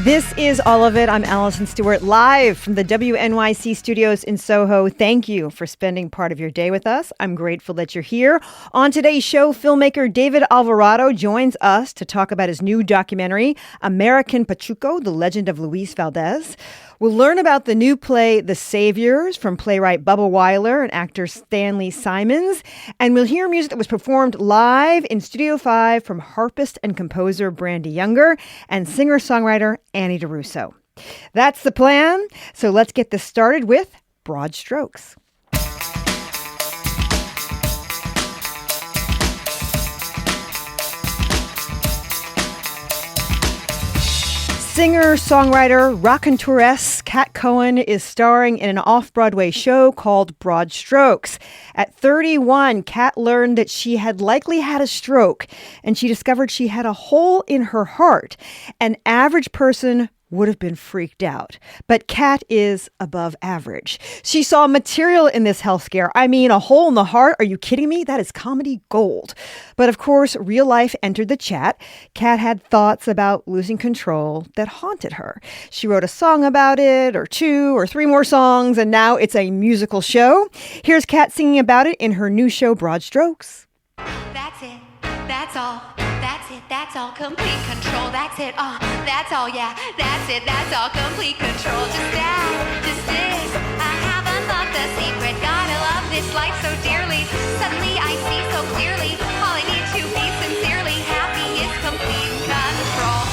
This is All of It. I'm Allison Stewart, live from the WNYC studios in Soho. Thank you for spending part of your day with us. I'm grateful that you're here. On today's show, filmmaker David Alvarado joins us to talk about his new documentary, American Pachuco, The Legend of Luis Valdez. We'll learn about the new play, The Saviors, from playwright Bubba Weiler and actor Stanley Simons. And we'll hear music that was performed live in Studio 5 from harpist and composer Brandy Younger and singer-songwriter Annie DeRusso. That's the plan. So let's get this started with Broad Strokes. Singer-songwriter, raconteuress Kat Cohen is starring in an off-Broadway show called Broad Strokes. At 31, Kat learned that she had likely had a stroke, and she discovered she had a hole in her heart. An average person would have been freaked out. But Kat is above average. She saw material in this health scare. I mean, a hole in the heart? Are you kidding me? That is comedy gold. But of course, real life entered the chat. Kat had thoughts about losing control that haunted her. She wrote a song about it, or two, or three more songs, and now it's a musical show. Here's Kat singing about it in her new show, Broad Strokes. That's it. That's all. That's it. That's all. Complete control. That's it. That's all. Yeah. That's it. That's all. Complete control. Just that. Just this. I have unlocked the secret. Gotta love this life so dearly. Suddenly I see so clearly. All I need to be sincerely happy is complete control.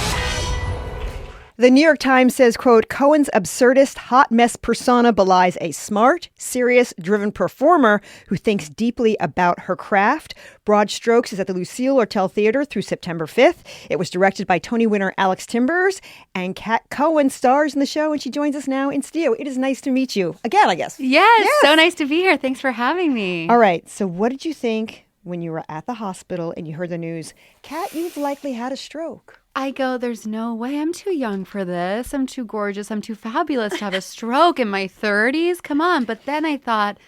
The New York Times says, quote, Cohen's absurdist hot mess persona belies a smart, serious, driven performer who thinks deeply about her craft. Broad Strokes is at the Lucille Lortel Theater through September 5th. It was directed by Tony winner Alex Timbers, and Kat Cohen stars in the show, and she joins us now in studio. It is nice to meet you again, I guess. Yes, so nice to be here. Thanks for having me. All right, so what did you think when you were at the hospital and you heard the news? Kat, you've likely had a stroke. I go, there's no way. I'm too young for this. I'm too gorgeous. I'm too fabulous to have a stroke in my 30s. Come on. But then I thought,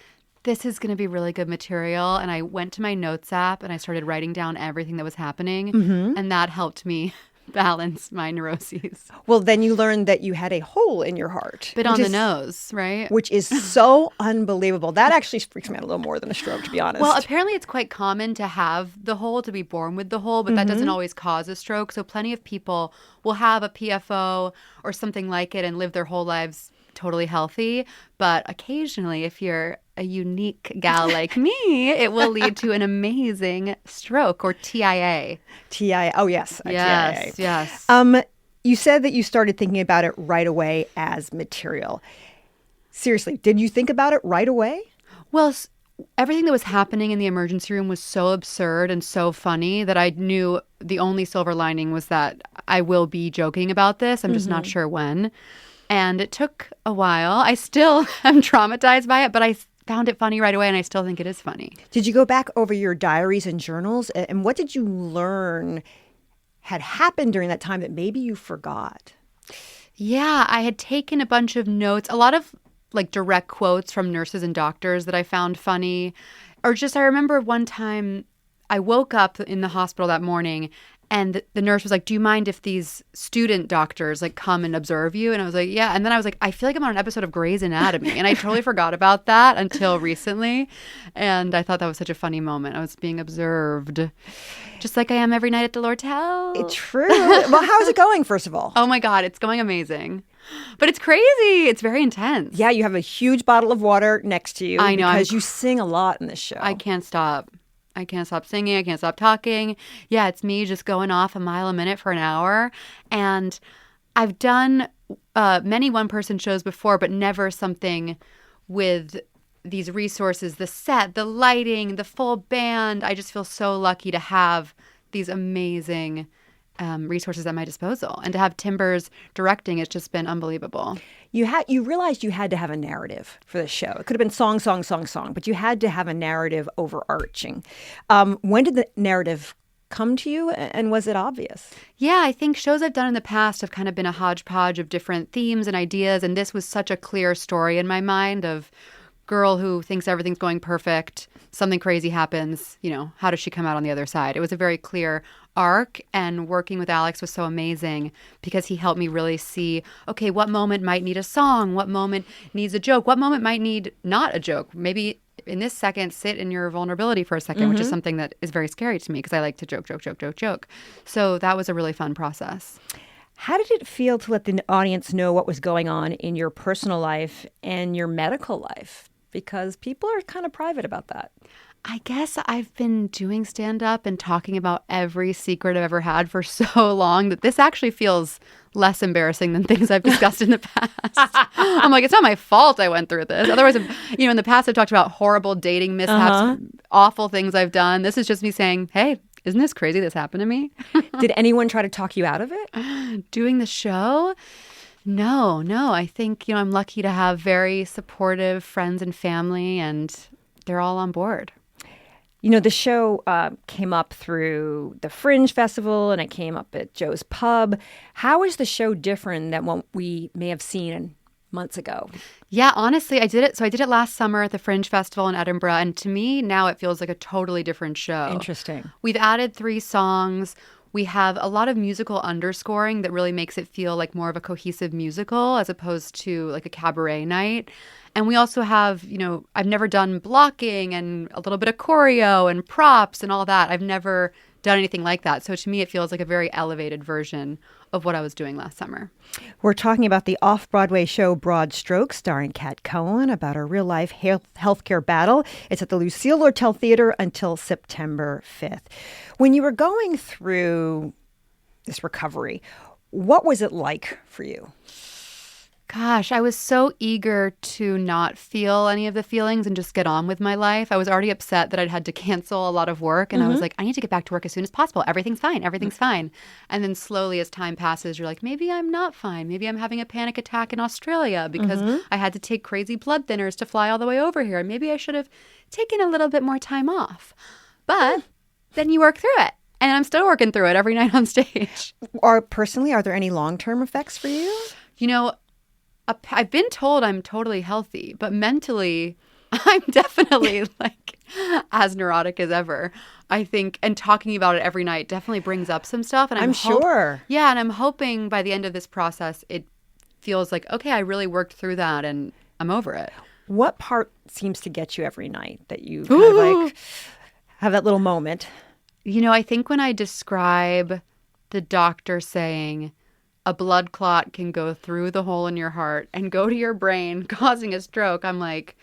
this is going to be really good material. And I went to my notes app and I started writing down everything that was happening. Mm-hmm. And that helped me balance my neuroses. Well, then you learned that you had a hole in your heart. Bit on the nose, right? Which is so unbelievable. That actually freaks me out a little more than a stroke, to be honest. Well, apparently it's quite common to have the hole, to be born with the hole, but that doesn't always cause a stroke. So plenty of people will have a PFO or something like it and live their whole lives totally healthy. But occasionally, if you're a unique gal like me, it will lead to an amazing stroke, or TIA. TIA. Oh, yes. Yes, TIA. Yes. You said that you started thinking about it right away as material. Seriously, did you think about it right away? Well, everything that was happening in the emergency room was so absurd and so funny that I knew the only silver lining was that I will be joking about this. I'm just not sure when. And it took a while. I still am traumatized by it, but I found it funny right away, and I still think it is funny. Did you go back over your diaries and journals? And what did you learn had happened during that time that maybe you forgot? Yeah, I had taken a bunch of notes, a lot of like direct quotes from nurses and doctors that I found funny. Or just I remember one time I woke up in the hospital that morning and the nurse was like, do you mind if these student doctors like come and observe you? And I was like, yeah. And then I was like, I feel like I'm on an episode of Grey's Anatomy. And I totally forgot about that until recently. And I thought that was such a funny moment. I was being observed just like I am every night at the Lortel. It's true. Well, how's it going, first of all? Oh my God, it's going amazing. But it's crazy. It's very intense. Yeah, you have a huge bottle of water next to you. I know. Because you sing a lot in this show. I can't stop. I can't stop singing. I can't stop talking. Yeah, it's me just going off a mile a minute for an hour. And I've done many one-person shows before, but never something with these resources, the set, the lighting, the full band. I just feel so lucky to have these amazing resources at my disposal. And to have Timbers directing, it's just been unbelievable. You realized you had to have a narrative for the show. It could have been song, but you had to have a narrative overarching. When did the narrative come to you, and was it obvious? Yeah, I think shows I've done in the past have kind of been a hodgepodge of different themes and ideas, and this was such a clear story in my mind of girl who thinks everything's going perfect, something crazy happens, how does she come out on the other side? It was a very clear arc, and working with Alex was so amazing because he helped me really see, okay, what moment might need a song, what moment needs a joke, what moment might need not a joke. Maybe in this second, sit in your vulnerability for a second, which is something that is very scary to me because I like to joke. So that was a really fun process. How did it feel to let the audience know what was going on in your personal life and your medical life? Because people are kind of private about that. I guess I've been doing stand-up and talking about every secret I've ever had for so long that this actually feels less embarrassing than things I've discussed in the past. I'm like, it's not my fault I went through this. Otherwise, in the past I've talked about horrible dating mishaps, awful things I've done. This is just me saying, hey, isn't this crazy this happened to me? Did anyone try to talk you out of it? Doing the show? No. I think, I'm lucky to have very supportive friends and family, and they're all on board. The show came up through the Fringe Festival, and it came up at Joe's Pub. How is the show different than what we may have seen months ago? Yeah, honestly, I did it. So I did it last summer at the Fringe Festival in Edinburgh, and to me, now it feels like a totally different show. Interesting. We've added 3 songs. We have a lot of musical underscoring that really makes it feel like more of a cohesive musical as opposed to like a cabaret night. And we also have, I've never done blocking and a little bit of choreo and props and all that. I've never done anything like that. So to me, it feels like a very elevated version of what I was doing last summer. We're talking about the off-Broadway show Broad Strokes, starring Kat Cohen, about a real-life healthcare battle. It's at the Lucille Lortel Theater until September 5th. When you were going through this recovery, what was it like for you? Gosh, I was so eager to not feel any of the feelings and just get on with my life. I was already upset that I'd had to cancel a lot of work. And I was like, I need to get back to work as soon as possible. Everything's fine. And then slowly as time passes, you're like, maybe I'm not fine. Maybe I'm having a panic attack in Australia because I had to take crazy blood thinners to fly all the way over here. Maybe I should have taken a little bit more time off. But then you work through it. And I'm still working through it every night on stage. Personally, are there any long-term effects for you? I've been told I'm totally healthy, but mentally, I'm definitely like as neurotic as ever. I think, and talking about it every night definitely brings up some stuff. And I'm sure. Yeah, and I'm hoping by the end of this process, it feels like, okay, I really worked through that and I'm over it. What part seems to get you every night that you kind of like have that little moment? I think when I describe the doctor saying, a blood clot can go through the hole in your heart and go to your brain, causing a stroke, I'm like,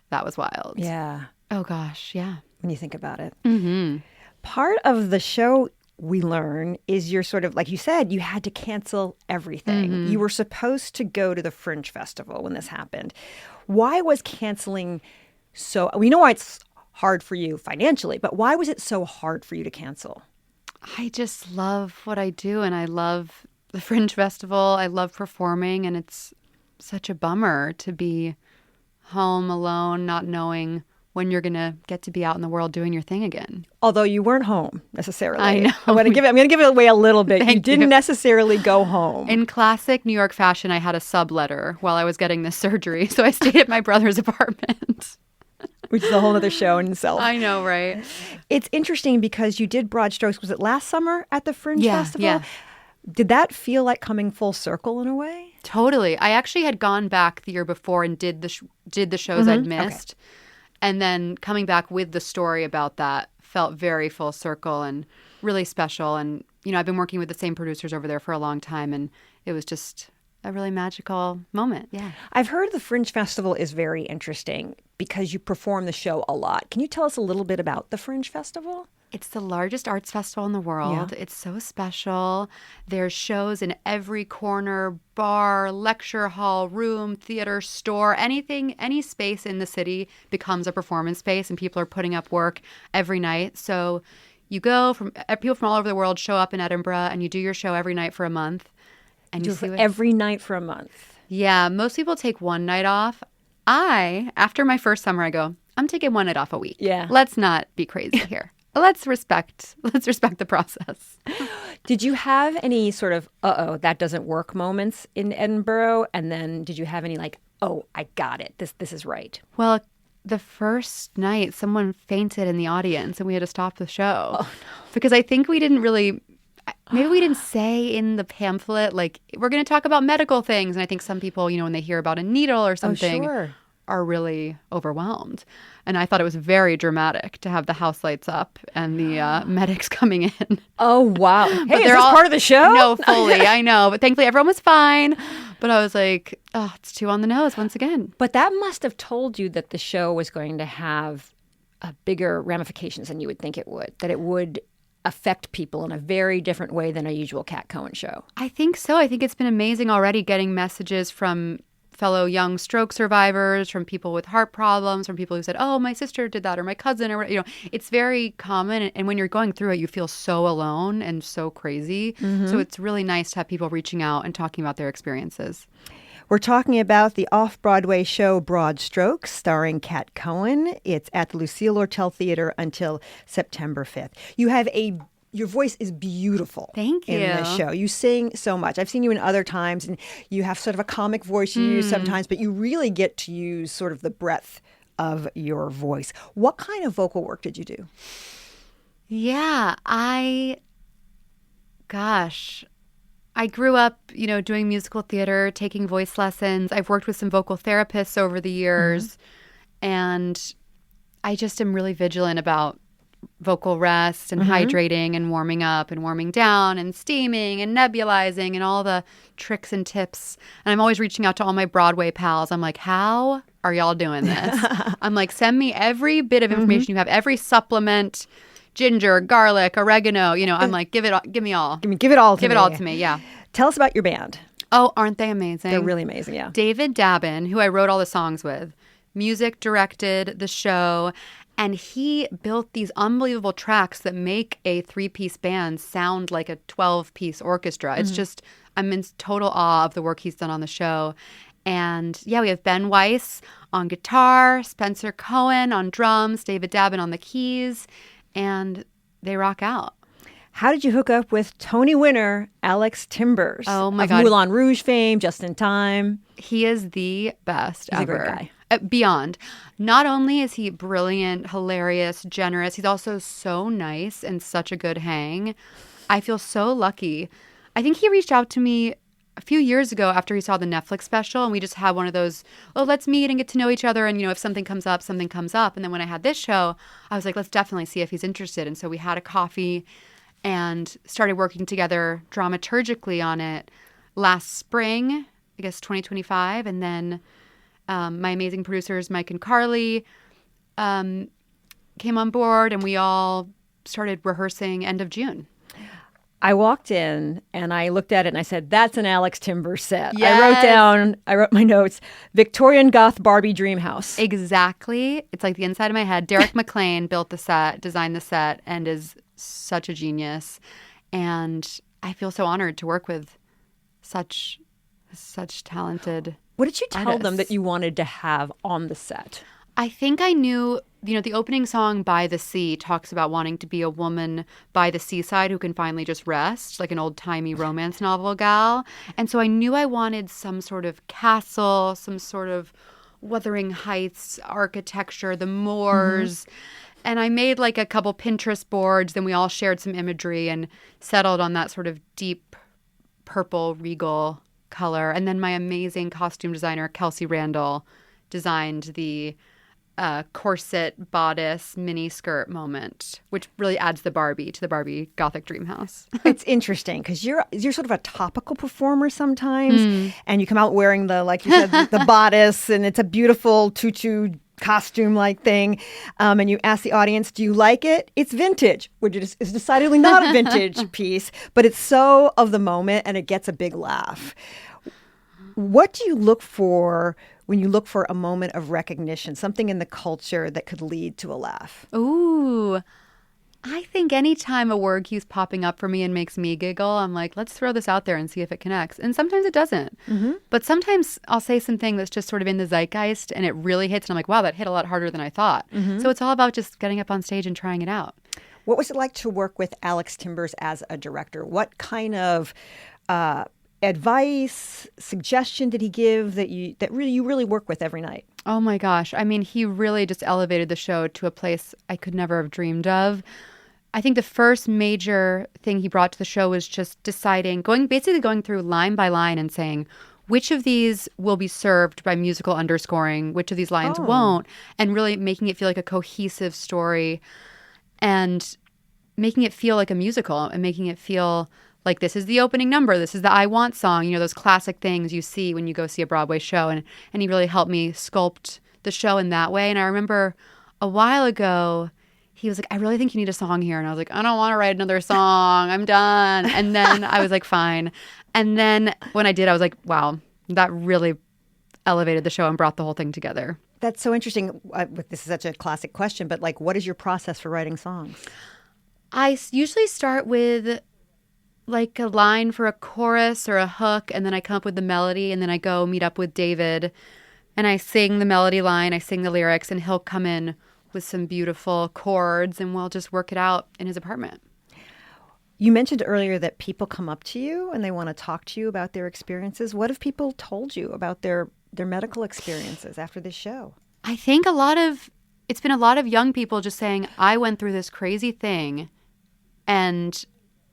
that was wild. Yeah. Oh, gosh. Yeah. When you think about it. Mm-hmm. Part of the show we learn is you're sort of, like you said, you had to cancel everything. You were supposed to go to the Fringe Festival when this happened. Why was canceling so, we know why it's hard for you financially, but why was it so hard for you to cancel? I just love what I do, and I love the Fringe Festival. I love performing, and it's such a bummer to be home alone, not knowing when you're going to get to be out in the world doing your thing again. Although you weren't home necessarily. I know. I'm going to give it away a little bit. You didn't necessarily go home. In classic New York fashion, I had a subletter while I was getting this surgery, so I stayed at my brother's apartment. Which is a whole other show in itself. I know, right? It's interesting because you did Broad Strokes. Was it last summer at the Fringe Festival? Yeah. Did that feel like coming full circle in a way? Totally. I actually had gone back the year before and did the shows I'd missed. Okay. And then coming back with the story about that felt very full circle and really special. And, I've been working with the same producers over there for a long time, and it was just a really magical moment. Yeah. I've heard the Fringe Festival is very interesting because you perform the show a lot. Can you tell us a little bit about the Fringe Festival? It's the largest arts festival in the world. Yeah. It's so special. There's shows in every corner, bar, lecture hall, room, theater, store, anything, any space in the city becomes a performance space, and people are putting up work every night. So you go people from all over the world show up in Edinburgh, and you do your show every night for a month. And you see every night for a month. Yeah, most people take one night off. After my first summer, I go, I'm taking one night off a week. Yeah. Let's not be crazy here. Let's respect the process. Did you have any sort of, that doesn't work moments in Edinburgh? And then did you have any like, oh, I got it. This is right. Well, the first night, someone fainted in the audience and we had to stop the show. Oh, no. Because I think we didn't really, maybe we didn't say in the pamphlet, like, we're going to talk about medical things. And I think some people, when they hear about a needle or something, sure. are really overwhelmed. And I thought it was very dramatic to have the house lights up and the medics coming in. Oh, wow. Hey, But is they're this all- part of the show? No, fully. I know. But thankfully, everyone was fine. But I was like, oh, it's too on the nose once again. But that must have told you that the show was going to have bigger ramifications than you would think it would, that it would affect people in a very different way than a usual Cat Cohen show. I think so. I think it's been amazing already getting messages from fellow young stroke survivors, from people with heart problems, from people who said, oh, my sister did that or my cousin or it's very common. And when you're going through it, you feel so alone and so crazy. So it's really nice to have people reaching out and talking about their experiences. We're talking about the off-Broadway show Broad Strokes, starring Cat Cohen. It's at the Lucille Lortel Theater until September 5th. Your voice is beautiful. Thank In you. this show. You sing so much. I've seen you in other times, and you have sort of a comic voice you use sometimes, but you really get to use sort of the breadth of your voice. What kind of vocal work did you do? Yeah, I grew up, doing musical theater, taking voice lessons. I've worked with some vocal therapists over the years, and I just am really vigilant about vocal rest and hydrating and warming up and warming down and steaming and nebulizing and all the tricks and tips. And I'm always reaching out to all my Broadway pals. I'm like, how are y'all doing this? I'm like, send me every bit of information you have, every supplement, ginger, garlic, oregano. I'm like, give it me all. Give it all to me. Give it all to me, yeah. Tell us about your band. Oh, aren't they amazing? They're really amazing, yeah. David Dabin, who I wrote all the songs with, music directed the show, and he built these unbelievable tracks that make a 3-piece band sound like a 12-piece orchestra. It's just, I'm in total awe of the work he's done on the show. And yeah, we have Ben Weiss on guitar, Spencer Cohen on drums, David Dabin on the keys, and they rock out. How did you hook up with Tony winner Alex Timbers? Oh, my of God. Moulin Rouge fame, Just in Time. He is the best He's a ever. great guy. Beyond. Not only is he brilliant, hilarious, generous, he's also so nice and such a good hang. I feel so lucky. I think he reached out to me a few years ago after he saw the Netflix special, and we just had one of those, let's meet and get to know each other. And, if something comes up, something comes up. And then when I had this show, I was like, let's definitely see if he's interested. And so we had a coffee and started working together dramaturgically on it last spring, I guess 2025. And then my amazing producers, Mike and Carly, came on board, and we all started rehearsing end of June. I walked in and I looked at it and I said, that's an Alex Timbers set. Yes. I wrote my notes, Victorian Goth Barbie Dream House. Exactly. It's like the inside of my head. Derek McLean built the set, designed the set, and is such a genius. And I feel so honored to work with such talented What did you tell them artists. that you wanted to have on the set? I think I knew, the opening song, By the Sea, talks about wanting to be a woman by the seaside who can finally just rest, like an old-timey romance novel gal. And so I knew I wanted some sort of castle, some sort of Wuthering Heights architecture, the moors. And I made like a couple Pinterest boards. Then we all shared some imagery and settled on that sort of deep purple regal color. And then my amazing costume designer, Kelsey Randall, designed the corset bodice mini skirt moment, which really adds the Barbie to the Barbie Gothic Dream House. It's interesting because you're sort of a topical performer sometimes, and you come out wearing like you said, the bodice, and it's a beautiful tutu costume-like thing, and you ask the audience, do you like it? It's vintage, which is decidedly not a vintage piece, but it's so of the moment, and it gets a big laugh. What do you look for when you look for a moment of recognition, something in the culture that could lead to a laugh? Ooh, I think anytime a word keeps popping up for me and makes me giggle, I'm like, let's throw this out there and see if it connects. And sometimes it doesn't. But sometimes I'll say something that's just sort of in the zeitgeist and it really hits. And I'm like, wow, that hit a lot harder than I thought. So it's all about just getting up on stage and trying it out. What was it like to work with Alex Timbers as a director? What kind of advice, suggestion did he give that you really work with every night? Oh my gosh. I mean, he really just elevated the show to a place I could never have dreamed of. I think the first major thing he brought to the show was just basically going through line by line and saying, which of these will be served by musical underscoring, which of these lines won't, and really making it feel like a cohesive story and making it feel like a musical and making it feel like this is the opening number, this is the I Want song, those classic things you see when you go see a Broadway show. And he really helped me sculpt the show in that way. And I remember a while ago, he was like, I really think you need a song here. And I was like, I don't want to write another song. I'm done. And then I was like, fine. And then when I did, I was like, wow, that really elevated the show and brought the whole thing together. That's so interesting. This is such a classic question, but what is your process for writing songs? I usually start with like a line for a chorus or a hook, and then I come up with the melody, and then I go meet up with David, and I sing the melody line, I sing the lyrics, and he'll come in with some beautiful chords, and we'll just work it out in his apartment. You mentioned earlier that people come up to you and they want to talk to you about their experiences. What have people told you about their medical experiences after this show? I think it's been a lot of young people just saying, I went through this crazy thing, and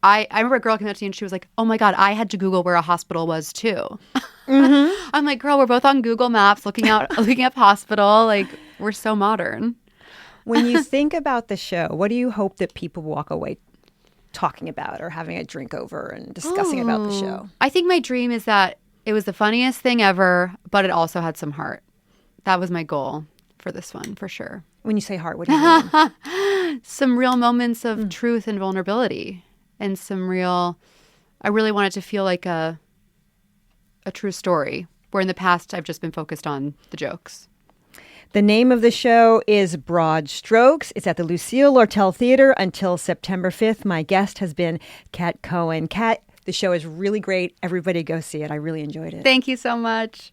I remember a girl came up to me and she was like, oh my God, I had to Google where a hospital was too. Mm-hmm. I'm like, girl, we're both on Google Maps looking up hospital. Like, we're so modern. When you think about the show, what do you hope that people walk away talking about or having a drink over and discussing about the show? I think my dream is that it was the funniest thing ever, but it also had some heart. That was my goal for this one, for sure. When you say heart, what do you mean? Some real moments of truth and vulnerability. And I really want it to feel like a true story, where in the past I've just been focused on the jokes. The name of the show is Broad Strokes. It's at the Lucille Lortel Theater until September 5th. My guest has been Kat Cohen. Kat, the show is really great. Everybody go see it. I really enjoyed it. Thank you so much.